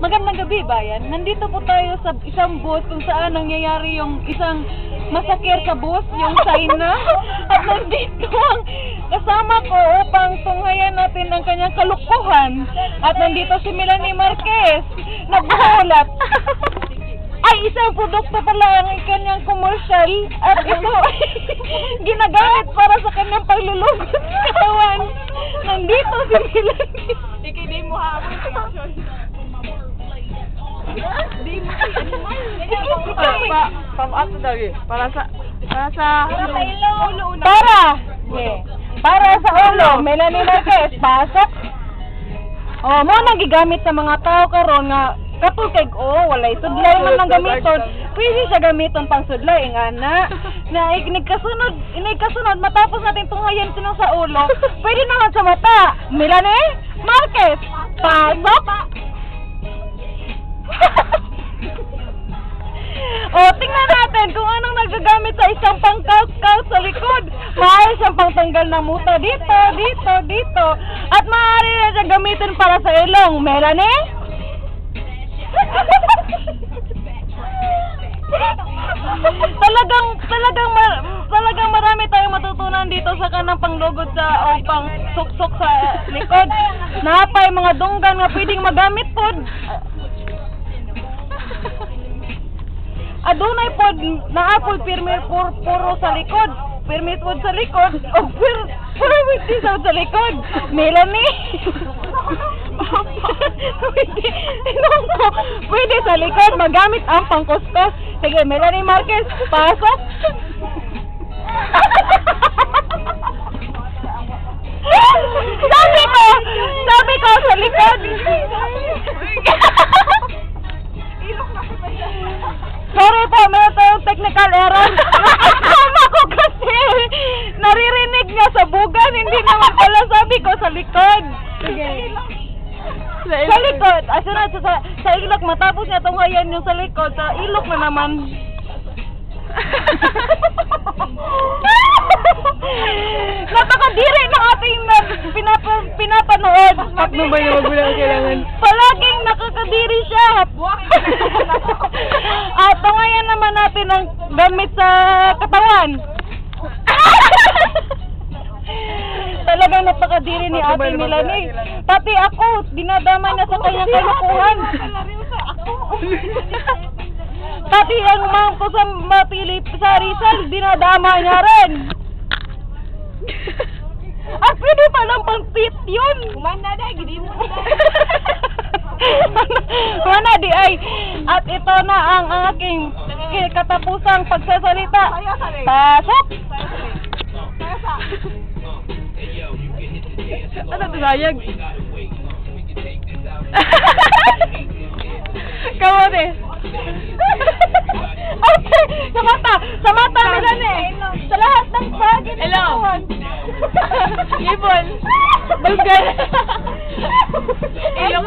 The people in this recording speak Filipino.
Magandang gabi, bayan. Nandito po tayo sa isang bus kung saan nangyayari yung isang masakir sa bus, yung China. At nandito ang kasama ko upang tunghayan natin ang kanyang kalukuhan. At nandito si Melanie Marquez, nagbuhulat. Ay, isang produkto pala ang kanyang commercial. At ito ay ginagamit para sa kanyang paglulugot sa katawan. Nandito si Melanie. Di mo habang tension. Di mo pam-up daw eh. Para sa ulo. Para sa ulo. Melanie Marquez, pasok. Oh, mo nang gigamit sa mga tao karon nga katong kay walay sudlay man lang gamiton. Pwede siya gamiton pang sudlay nga na inigkasunod matapos natin tunghayan sino sa ulo. Pwede naman sa mata. Melanie Marquez, pasok. Tingnan natin kung anong nagagamit sa isang pang-kaut-kaut sa likod. Maaari siyang pangtanggal ng muta dito. At maaari na siyang gamitin para sa ilong. Melanie? Talagang marami tayong matutunan dito sa kanang panglugod sa o pang suksok sa likod. Napay mga dunggan nga pwedeng magamit pod. Adunay pod naapod permit puro sa likod. Permit pod sa likod o permit din sa likod. Melanie. Pwede sa likod magamit ang pangkuskus. Sige, Melanie Marquez, pasok. Sabi ko sa likod. Sorry po, meron tayong technical error. Nakakama ko kasi naririnig niya sa bugan, hindi naman pala sabi ko sa likod. Sige. Sa likod, asunod sa ilok, matapos niya tunghayan yung sa likod, sa ilok na naman. Napakadiri ng ating pinapanood. Ano ba yung magulang kailangan? Palaging nakakadiri siya. At tunghayan naman natin ang gamit sa katawan. Talagang napakadiri ni Ate Melanie. Pati ako, dinadamay na sa kanyang kalukuhan. Pati ang mga ko sa mapilip sa Rizal, dinadama niya rin. At pwede palang pang-pit yun. Kumanda na, gini mo na. Mana di ay. At ito na ang aking katapusang pagsasalita. Pasok! Ano ito sayag? Kamote. Okay, sa mata Melanie. Sa lahat ng bagay. Hello. Ibon. Dugan. Ilong.